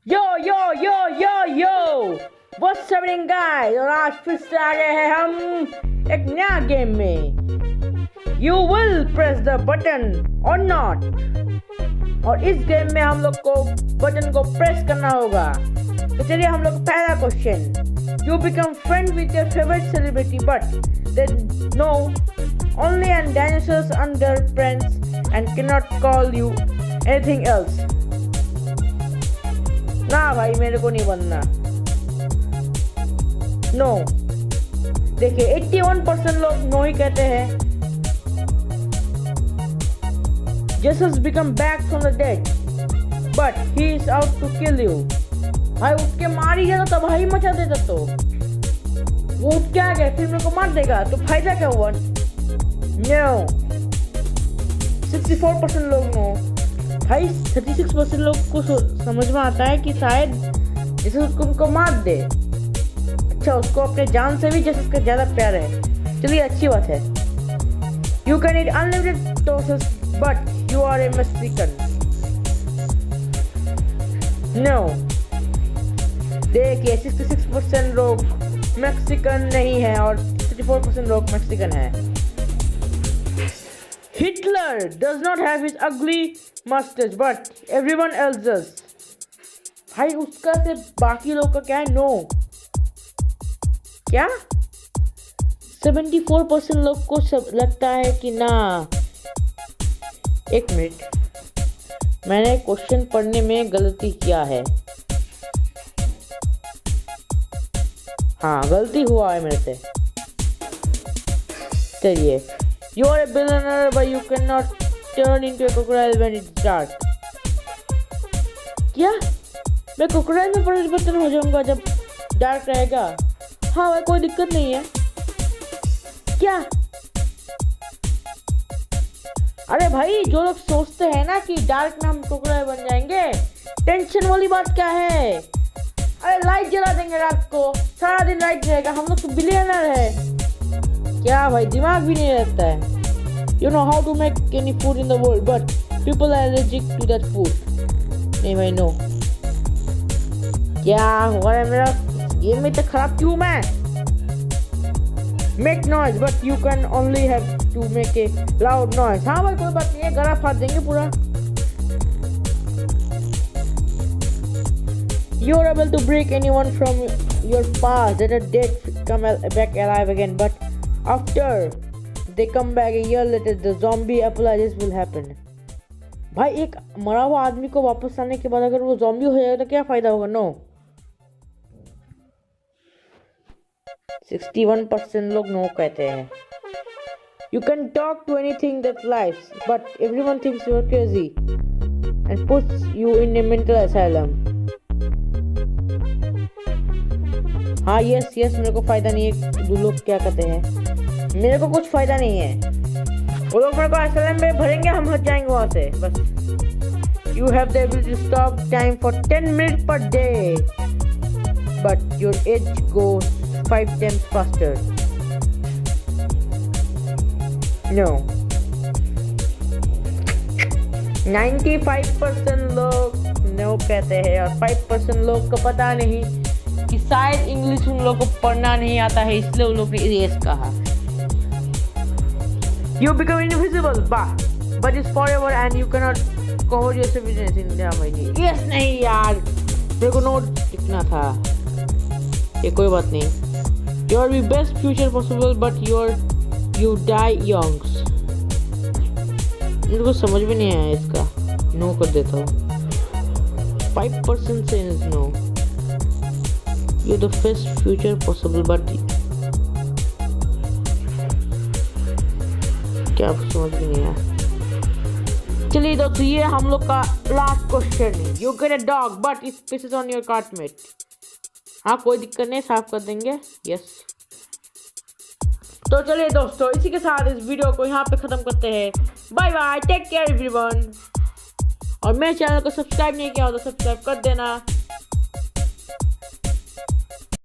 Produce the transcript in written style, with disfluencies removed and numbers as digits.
यो यो यो यो yo what's happening guys, और आज फिर से आ गए हैं हम एक नया गेम में। You will press the button और नॉट, और इस गेम में हम लोग को बटन को प्रेस करना होगा। तो चलिए हम लोग पहला question, you become friend with your favourite celebrity but they know only and dinosaurs under friends and cannot call you anything else। ना भाई, मेरे को नहीं बनना। नो। देखिए 81% लोग नो ही कहते हैं। Jesus become back from the dead but he is out to kill you। भाई उठ के मार ही गया तो भाई मचा देता, तो वो उठ के आ गया फिर मेरे को मार देगा, तो फायदा क्या हुआ? नो। 64% लोग नो। भाई 36% लोग को समझ में आता है कि शायद जैसे उसको उनको मार दे। अच्छा, उसको अपने जान से भी जैसे उसका ज्यादा प्यार है। चलिए अच्छी बात है। You can eat unlimited tosses but you are a Mexican. No. देखिए 66% लोग मैक्सिकन नहीं है और 64% लोग मैक्सिकन है। Hitler does not have his ugly mustache but everyone else does। भाई उसका से बाकी लोग का क्या है? नो। क्या 74% लोग को सब लगता है कि ना। एक मिनट, मैंने क्वेश्चन पढ़ने में गलती किया है। हाँ, गलती हुआ है मेरे से। चलिए, you are a billionaire but you cannot turn into a crocodile when it's dark। क्या मैं क्रोकोडाइल में परिवर्तन हो जाऊंगा जब डार्क रहेगा? हाँ भाई, कोई दिक्कत नहीं है। क्या? अरे भाई, जो लोग सोचते हैं ना कि डार्क में हम क्रोकोडाइल बन जाएंगे, टेंशन वाली बात क्या है? अरे लाइट जला देंगे रात को, सारा दिन लाइट रहेगा, हम लोग तो बिलियनर है। क्या भाई, दिमाग भी नहीं रहता है। You know how to make any food in the world but people are allergic to that food। नहीं भाई, नो। क्या हो रहा है मेरा गेम में? तो खराब क्यों मैं? Make noise but you can only have to make a loud noise। हाँ भाई, कोई बात नहीं है, गला फाड़ देंगे पूरा। You are able to break anyone from your past that are dead come back alive again but after they come back a year later the zombie apocalypse will happen। भाई एक मरा हुआ आदमी को वापस आने के बाद अगर वो ज़ॉम्बी हो जाएगा तो क्या फायदा होगा? नो। 61% लोग नो कहते हैं। You can talk to anything that lives but everyone thinks you are crazy and puts you in a mental asylum। हाँ यस, मेरे को फायदा नहीं है। दो लोग क्या कहते हैं? मेरे को कुछ फायदा नहीं है। वो लोग मेरे को असलम में भरेंगे, हम हट जाएंगे वहां से बस। You have the ability to stop time for 10 minute per day but your age goes 5 times faster. नो। 95% लोग नो कहते हैं और 5% लोग को पता नहीं कि शायद इंग्लिश उन लोग को पढ़ना नहीं आता है, इसलिए उन लोग ने इरेज कहा। You become invisible but it's forever and you cannot cover yourself with anything। Yes, नहीं यार, मेरे को नोट लिखना था। ये कोई बात नहीं। You are the best future possible but you die young। मेरे को समझ में नहीं आया इसका, नो कर देता हूँ। 5% से no. You're the best future possible but क्या समझ में नहीं आया। चलिए दोस्तों, ये हम लोग का लास्ट क्वेश्चन है। You get a dog but it pisses on your car mat. हाँ कोई दिक्कत नहीं, साफ कर देंगे। यस। तो चलिए दोस्तों, इसी के साथ इस वीडियो को यहाँ पे खत्म करते हैं। Bye bye, take care everyone. और मेरे चैनल को सब्सक्राइब नहीं किया हो तो सब्सक्राइब कर देना।